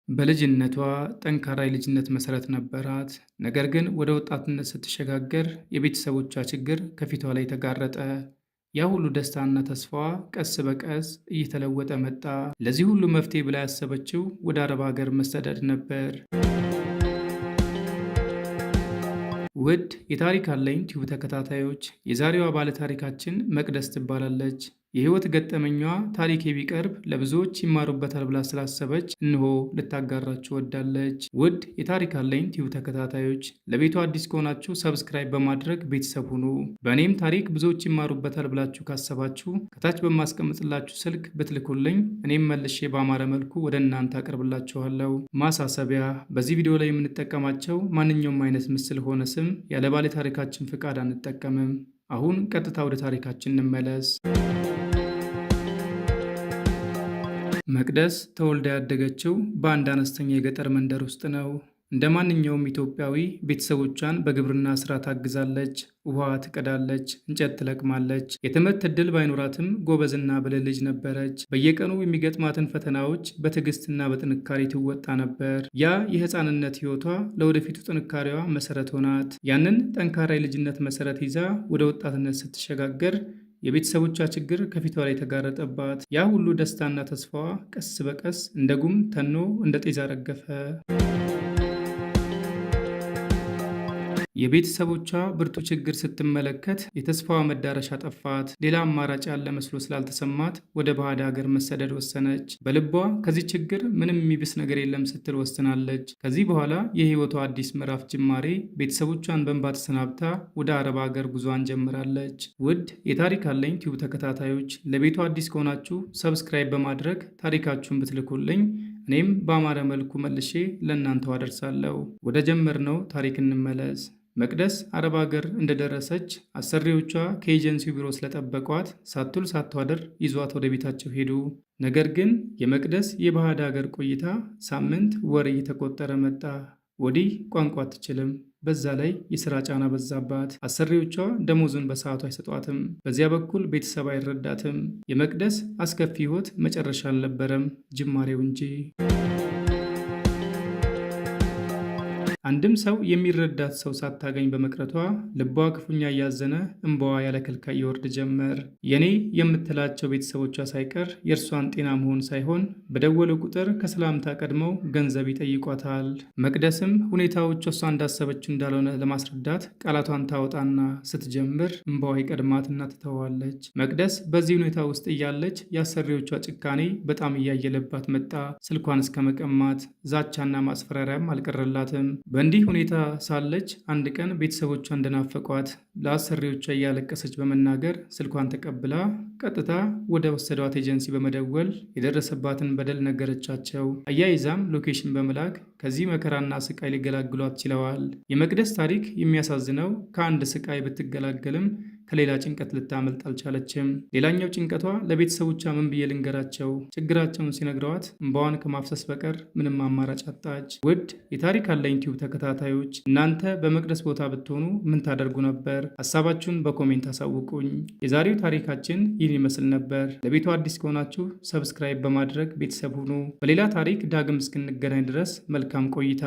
በልጅነቷ ጠንካራ የልጅነት መሠረት ነበራት። ነገር ግን ወደ ወጣትነት ስትሸጋገር የቤተሰቦቿ ችግር ከፊቷ ላይ ተጋረጠ። ያ ሁሉ ደስታና ተስፋዋ ቀስ በቀስ እየተለወጠ መጣ። ለዚህ ሁሉ መፍትሄ ብላ ያሰበችው ወደ አረብ ሀገር መሰደድ ነበር። ውድ የታሪክ አለኝ ቲዩብ ተከታታዮች፣ የዛሬዋ ባለ ታሪካችን መቅደስ ትባላለች። የህይወት ገጠመኟ ታሪኬ ቢቀርብ ለብዙዎች ይማሩበታል ብላ ስላሰበች እንሆ ልታጋራችሁ ወዳለች። ውድ የታሪክ አለኝ ቲዩብ ተከታታዮች፣ ለቤቱ አዲስ ከሆናችሁ ሰብስክራይብ በማድረግ ቤተሰብ ሁኑ። በእኔም ታሪክ ብዙዎች ይማሩበታል ብላችሁ ካሰባችሁ ከታች በማስቀምጥላችሁ ስልክ ብትልኩልኝ እኔም መልሼ በአማረ መልኩ ወደ እናንተ አቀርብላችኋለሁ። ማሳሰቢያ፣ በዚህ ቪዲዮ ላይ የምንጠቀማቸው ማንኛውም አይነት ምስል ሆነ ስም ያለ ባለ ታሪካችን ፍቃድ አንጠቀምም። አሁን ቀጥታ ወደ ታሪካችን እንመለስ። መቅደስ ተወልዳ ያደገችው በአንድ አነስተኛ የገጠር መንደር ውስጥ ነው። እንደ ማንኛውም ኢትዮጵያዊ ቤተሰቦቿን በግብርና ስራ ታግዛለች። ውሃ ትቀዳለች፣ እንጨት ትለቅማለች። የትምህርት ዕድል ባይኖራትም ጎበዝና ብልህ ልጅ ነበረች። በየቀኑ የሚገጥማትን ፈተናዎች በትዕግስትና በጥንካሬ ትወጣ ነበር። ያ የሕፃንነት ሕይወቷ ለወደፊቱ ጥንካሬዋ መሰረት ሆናት። ያንን ጠንካራ የልጅነት መሰረት ይዛ ወደ ወጣትነት ስትሸጋገር የቤተሰቦቿ ችግር ከፊቷ ላይ ተጋረጠባት። ያ ሁሉ ደስታና ተስፋዋ ቀስ በቀስ እንደ ጉም ተኖ እንደ ጤዛ ረገፈ። የቤተሰቦቿ ብርቱ ችግር ስትመለከት የተስፋዋ መዳረሻ ጠፋት። ሌላ አማራጭ ያለ መስሎ ስላልተሰማት ወደ ባዕድ ሀገር መሰደድ ወሰነች። በልቧ ከዚህ ችግር ምንም የሚብስ ነገር የለም ስትል ወስናለች። ከዚህ በኋላ የህይወቷ አዲስ ምዕራፍ ጅማሬ ቤተሰቦቿን በእንባ ተሰናብታ ወደ አረብ ሀገር ጉዟን ጀምራለች። ውድ የታሪክ አለኝ ቲዩብ ተከታታዮች፣ ለቤቱ አዲስ ከሆናችሁ ሰብስክራይብ በማድረግ ታሪካችሁን ብትልኩልኝ እኔም በአማረ መልኩ መልሼ ለእናንተው አደርሳለሁ። ወደ ጀመርነው ታሪክ እንመለስ። መቅደስ አረብ ሀገር እንደደረሰች አሰሪዎቿ ከኤጀንሲው ቢሮ ስለጠበቋት ሳትውል ሳታድር ይዟት ወደ ቤታቸው ሄዱ። ነገር ግን የመቅደስ የባዕድ ሀገር ቆይታ ሳምንት፣ ወር እየተቆጠረ መጣ። ወዲህ ቋንቋ አትችልም፣ በዛ ላይ የሥራ ጫና በዛባት። አሰሪዎቿ ደሞዙን በሰዓቱ አይሰጧትም። በዚያ በኩል ቤተሰብ አይረዳትም። የመቅደስ አስከፊ ሕይወት መጨረሻ አልነበረም፣ ጅማሬው እንጂ። አንድም ሰው የሚረዳት ሰው ሳታገኝ በመቅረቷ ልቧ ክፉኛ እያዘነ እንባዋ ያለ ከልካይ ይወርድ ጀመር። የኔ የምትላቸው ቤተሰቦቿ ሳይቀር የእርሷን ጤና መሆን ሳይሆን በደወሉ ቁጥር ከሰላምታ ቀድመው ገንዘብ ይጠይቋታል። መቅደስም ሁኔታዎች እሷ እንዳሰበችው እንዳልሆነ ለማስረዳት ቃላቷን ታወጣና ስትጀምር እንባዋ ይቀድማትና ትተዋለች። መቅደስ በዚህ ሁኔታ ውስጥ እያለች የአሰሪዎቿ ጭካኔ በጣም እያየለባት መጣ። ስልኳን እስከ መቀማት፣ ዛቻና ማስፈራሪያም አልቀረላትም። በእንዲህ ሁኔታ ሳለች አንድ ቀን ቤተሰቦቿ እንደናፈቋት ለአሰሪዎቿ እያለቀሰች በመናገር ስልኳን ተቀብላ ቀጥታ ወደ ወሰዷት ኤጀንሲ በመደወል የደረሰባትን በደል ነገረቻቸው። አያይዛም ሎኬሽን በመላክ ከዚህ መከራና ስቃይ ሊገላግሏት ችለዋል። የመቅደስ ታሪክ የሚያሳዝነው ከአንድ ስቃይ ብትገላገልም ከሌላ ጭንቀት ልታመልጥ አልቻለችም። ሌላኛው ጭንቀቷ ለቤተሰቦቿ ምን ብዬ ልንገራቸው? ችግራቸውን ሲነግረዋት እንባዋን ከማፍሰስ በቀር ምንም አማራጭ አጣች። ውድ የታሪክ አለኝ ቲዩብ ተከታታዮች፣ እናንተ በመቅደስ ቦታ ብትሆኑ ምን ታደርጉ ነበር? ሀሳባችሁን በኮሜንት አሳውቁኝ። የዛሬው ታሪካችን ይህን ይመስል ነበር። ለቤቱ አዲስ ከሆናችሁ ሰብስክራይብ በማድረግ ቤተሰብ ሁኑ። በሌላ ታሪክ ዳግም እስክንገናኝ ድረስ መልካም ቆይታ።